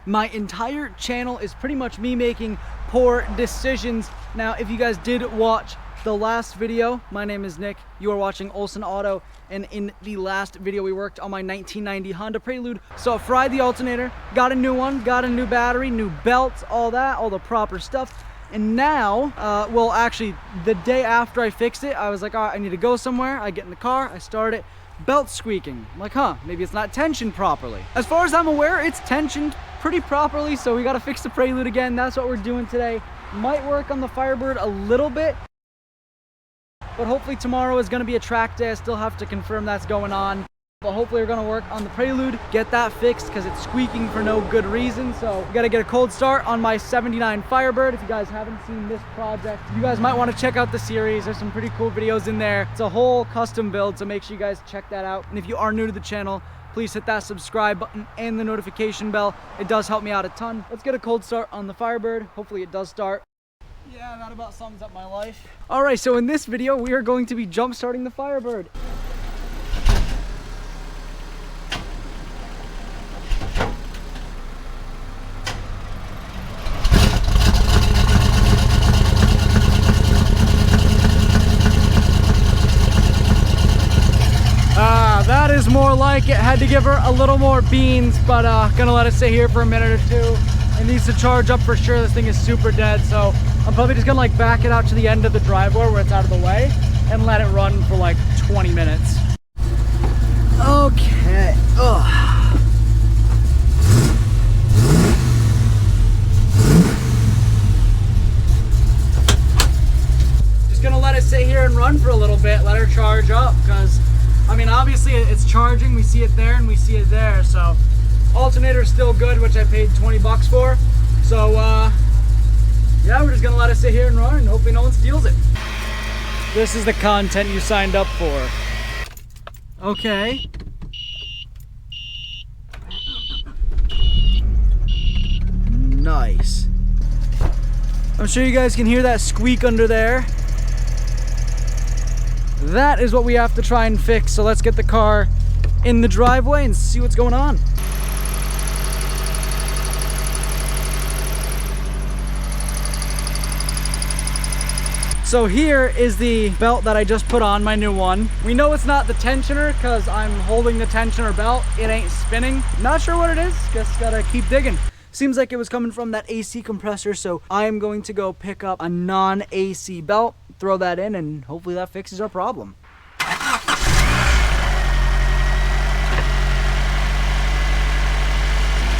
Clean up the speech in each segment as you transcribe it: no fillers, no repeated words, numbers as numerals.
My entire channel is pretty much me making poor decisions. Now, if you guys did watch the last video, my name is Nick, you are watching Olsen Auto, and in the last video we worked on my 1990 Honda Prelude. So I fried the alternator, got a new one, got a new battery, new belts, all that, all the proper stuff. And now, well actually the day after I fixed it, I was like, all right, I need to go somewhere. I get in the car, I start it, belt squeaking. I'm like, huh, maybe it's not tensioned properly. As far as I'm aware, it's tensioned pretty properly, so we gotta fix the Prelude again. That's what we're doing today. Might work on the Firebird a little bit, but hopefully tomorrow is gonna be a track day. I still have to confirm that's going on. But hopefully we're gonna work on the Prelude, get that fixed because it's squeaking for no good reason. So we gotta get a cold start on my 79 Firebird. If you guys haven't seen this project, you guys might wanna check out the series. There's some pretty cool videos in there. It's a whole custom build, so make sure you guys check that out. And if you are new to the channel, please hit that subscribe button and the notification bell. It does help me out a ton. Let's get a cold start on the Firebird. Hopefully it does start. Yeah, that about sums up my life. All right, so in this video, we are going to be jump starting the Firebird. That is more like it. Had to give her a little more beans, but gonna let it sit here for a minute or two. It needs to charge up for sure. This thing is super dead, so I'm probably just gonna like back it out to the end of the driveway where it's out of the way and let it run for like 20 minutes. Okay. Ugh. Just gonna let it sit here and run for a little bit, let her charge up, because I mean, obviously it's charging. We see it there and we see it there. So alternator is still good, which I paid 20 bucks for. So yeah, we're just gonna let it sit here and run and hopefully no one steals it. This is the content you signed up for. Okay. Nice. I'm sure you guys can hear that squeak under there. That is what we have to try and fix. So let's get the car in the driveway and see what's going on. So here is the belt that I just put on, my new one. We know it's not the tensioner because I'm holding the tensioner belt. It ain't spinning. Not sure what it is. Just gotta keep digging. Seems like it was coming from that AC compressor, so I am going to go pick up a non-AC belt, throw that in, and hopefully that fixes our problem. That's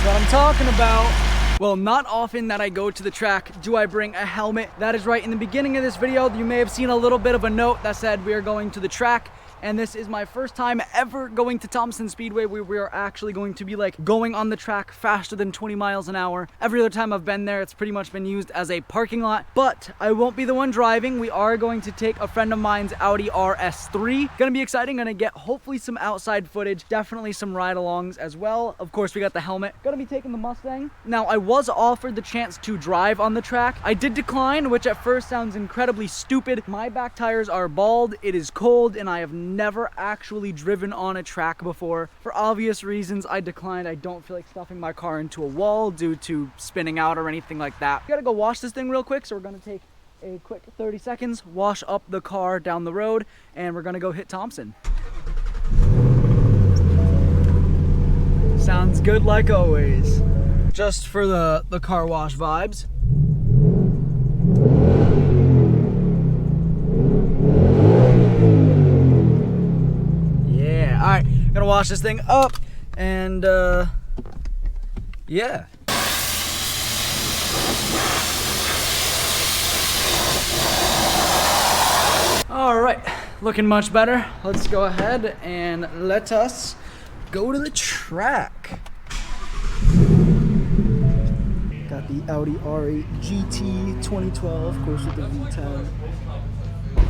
what I'm talking about. Well, not often that I go to the track do I bring a helmet. That is right, in the beginning of this video, you may have seen a little bit of a note that said we are going to the track. And this is my first time ever going to Thompson Speedway where we are actually going to be like going on the track faster than 20 miles an hour. Every other time I've been there, it's pretty much been used as a parking lot, but I won't be the one driving. We are going to take a friend of mine's Audi RS3. Gonna be exciting, gonna get hopefully some outside footage, definitely some ride-alongs as well. Of course, we got the helmet. Gonna be taking the Mustang. Now, I was offered the chance to drive on the track. I did decline, which at first sounds incredibly stupid. My back tires are bald, it is cold, and I have never actually driven on a track before. For obvious reasons, I declined. I don't feel like stuffing my car into a wall due to spinning out or anything like that. We gotta go wash this thing real quick, so we're gonna take a quick 30 seconds, wash up the car down the road, and we're gonna go hit Thompson. Sounds good like always. Just for the car wash vibes. Yeah, all right, gonna wash this thing up and yeah. All right, looking much better. Let's go ahead and let us go to the track. Got the Audi R8 GT 2012, of course with the V10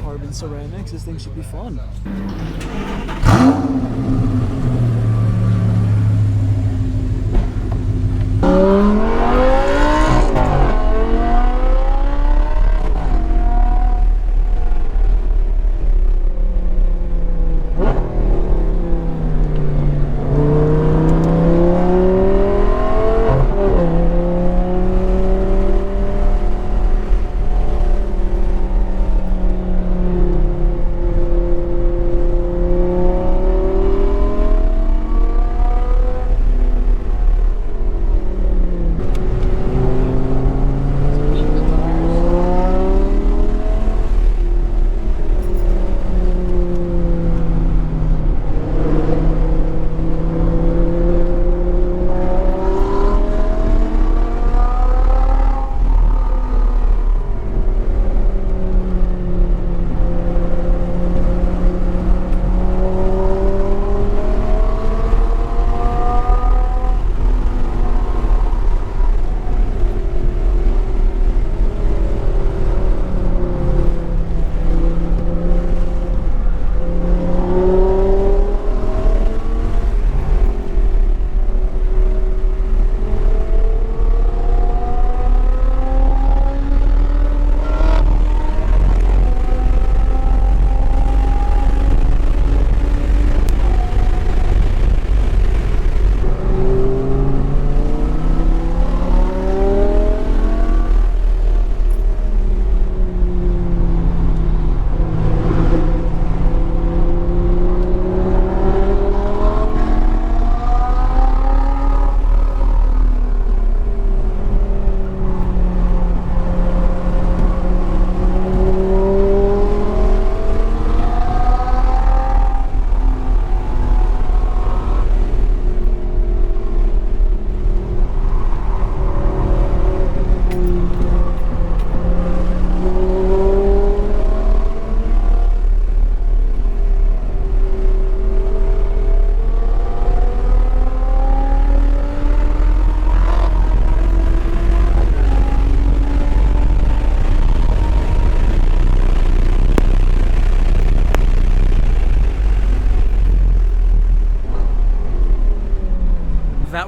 carbon ceramics. This thing should be fun.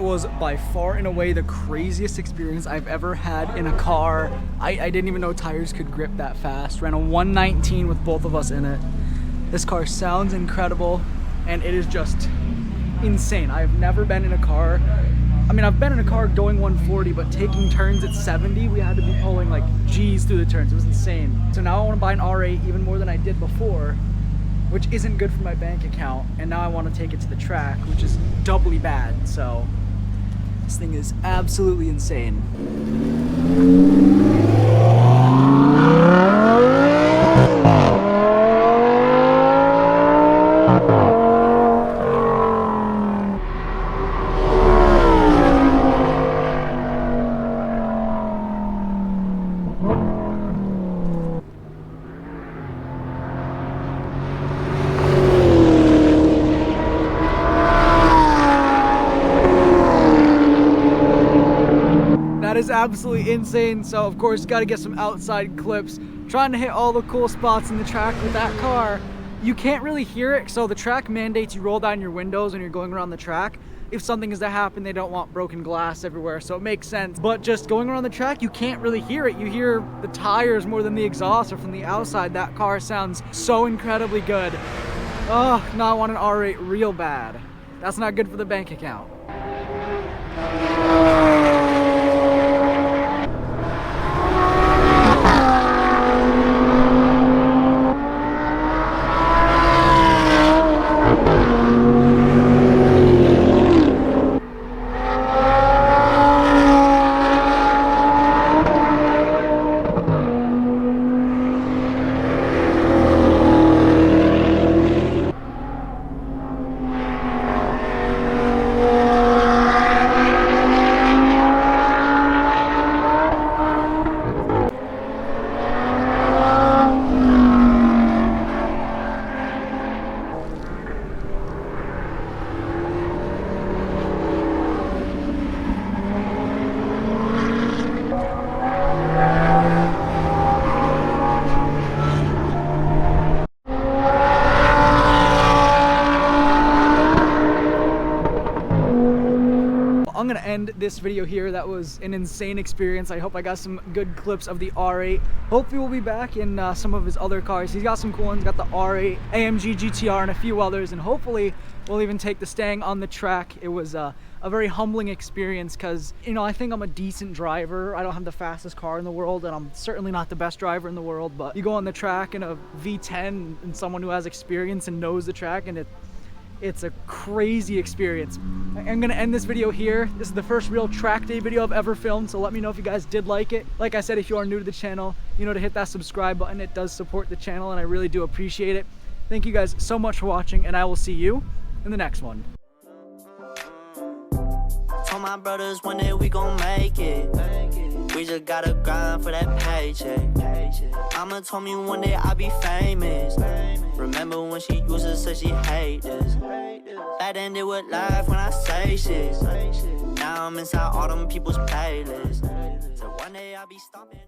was by far and away the craziest experience I've ever had in a car. I didn't even know tires could grip that fast. Ran a 119 with both of us in it. This car sounds incredible, and it is just insane. I've never been in a car. I mean, I've been in a car going 140, but taking turns at 70, we had to be pulling like G's through the turns. It was insane. So now I want to buy an R8 even more than I did before, which isn't good for my bank account. And now I want to take it to the track, which is doubly bad. So this thing is absolutely insane. That is absolutely insane. So of course, got to get some outside clips, trying to hit all the cool spots in the track with that car. You can't really hear it, so the track mandates you roll down your windows when you're going around the track. If something is to happen, they don't want broken glass everywhere, so it makes sense. But just going around the track, you can't really hear it. You hear the tires more than the exhaust, or from the outside, that car sounds so incredibly good. Oh, now I want an R8 real bad. That's not good for the bank account. I'm gonna end this video here. That was an insane experience. I hope I got some good clips of the R8. Hopefully we'll be back in some of his other cars. He's got some cool ones. Got the R8, AMG GTR, and a few others, and hopefully we'll even take the Stang on the track. It was a very humbling experience because, you know, I think I'm a decent driver. I don't have the fastest car in the world, and I'm certainly not the best driver in the world, but you go on the track in a V10 and someone who has experience and knows the track, and it's a crazy experience. I'm gonna end this video here. This is the first real track day video I've ever filmed, so let me know if you guys did like it. Like I said, if you are new to the channel, you know to hit that subscribe button. It does support the channel, and I really do appreciate it. Thank you guys so much for watching, and I will see you in the next one. Told my brothers one day we gon' make it. We just gotta grind for that paycheck. Mama told me one day I'll be famous. Remember when she used to say she hate this? Back then they would laugh when I say shit. Now I'm inside all them people's playlists. So one day I'll be stomping.